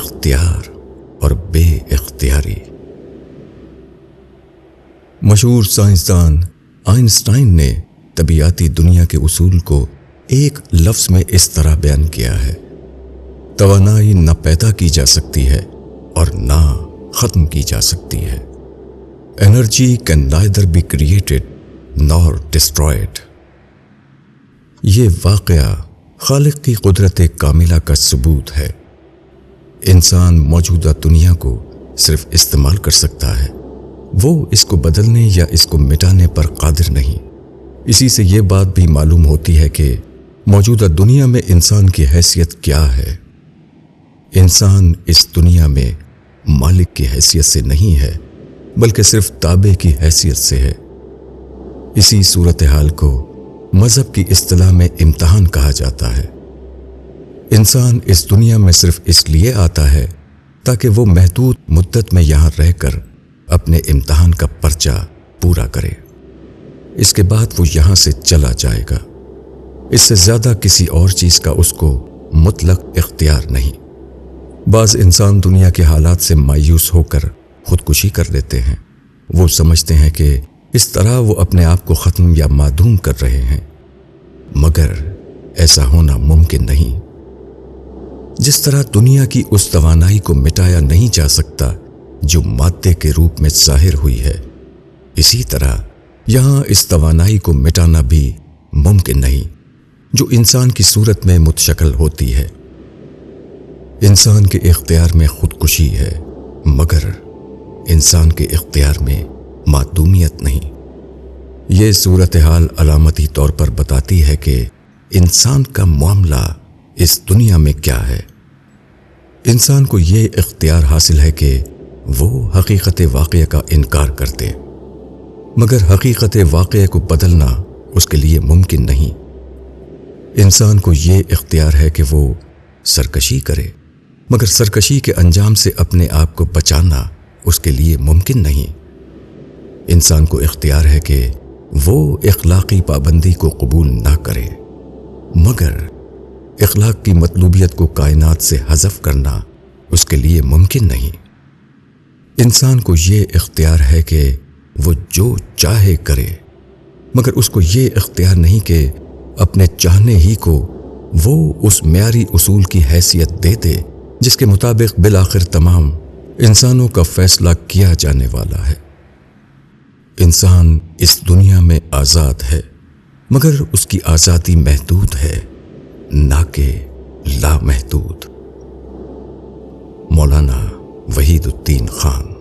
اختیار اور بے اختیاری۔ مشہور سائنسدان آئنسٹائن نے طبیعیاتی دنیا کے اصول کو ایک لفظ میں اس طرح بیان کیا ہے: توانائی نہ پیدا کی جا سکتی ہے اور نہ ختم کی جا سکتی ہے۔ Energy can neither be created nor destroyed۔ یہ واقعہ خالق کی قدرت کاملہ کا ثبوت ہے۔ انسان موجودہ دنیا کو صرف استعمال کر سکتا ہے، وہ اس کو بدلنے یا اس کو مٹانے پر قادر نہیں۔ اسی سے یہ بات بھی معلوم ہوتی ہے کہ موجودہ دنیا میں انسان کی حیثیت کیا ہے۔ انسان اس دنیا میں مالک کی حیثیت سے نہیں ہے، بلکہ صرف تابع کی حیثیت سے ہے۔ اسی صورتحال کو مذہب کی اصطلاح میں امتحان کہا جاتا ہے۔ انسان اس دنیا میں صرف اس لیے آتا ہے تاکہ وہ محدود مدت میں یہاں رہ کر اپنے امتحان کا پرچہ پورا کرے۔ اس کے بعد وہ یہاں سے چلا جائے گا۔ اس سے زیادہ کسی اور چیز کا اس کو مطلق اختیار نہیں۔ بعض انسان دنیا کے حالات سے مایوس ہو کر خودکشی کر دیتے ہیں۔ وہ سمجھتے ہیں کہ اس طرح وہ اپنے آپ کو ختم یا معدوم کر رہے ہیں، مگر ایسا ہونا ممکن نہیں۔ جس طرح دنیا کی اس توانائی کو مٹایا نہیں جا سکتا جو مادے کے روپ میں ظاہر ہوئی ہے، اسی طرح یہاں اس توانائی کو مٹانا بھی ممکن نہیں جو انسان کی صورت میں متشکل ہوتی ہے۔ انسان کے اختیار میں خودکشی ہے، مگر انسان کے اختیار میں معدومیت نہیں۔ یہ صورتحال علامتی طور پر بتاتی ہے کہ انسان کا معاملہ اس دنیا میں کیا ہے۔ انسان کو یہ اختیار حاصل ہے کہ وہ حقیقت واقعہ کا انکار کرتے، مگر حقیقت واقعہ کو بدلنا اس کے لیے ممکن نہیں۔ انسان کو یہ اختیار ہے کہ وہ سرکشی کرے، مگر سرکشی کے انجام سے اپنے آپ کو بچانا اس کے لیے ممکن نہیں۔ انسان کو اختیار ہے کہ وہ اخلاقی پابندی کو قبول نہ کرے، مگر اخلاق کی مطلوبیت کو کائنات سے حذف کرنا اس کے لیے ممکن نہیں۔ انسان کو یہ اختیار ہے کہ وہ جو چاہے کرے، مگر اس کو یہ اختیار نہیں کہ اپنے چاہنے ہی کو وہ اس معیاری اصول کی حیثیت دے دے جس کے مطابق بالآخر تمام انسانوں کا فیصلہ کیا جانے والا ہے۔ انسان اس دنیا میں آزاد ہے، مگر اس کی آزادی محدود ہے، نہ کہ لامحدود۔ مولانا وحید الدین خان۔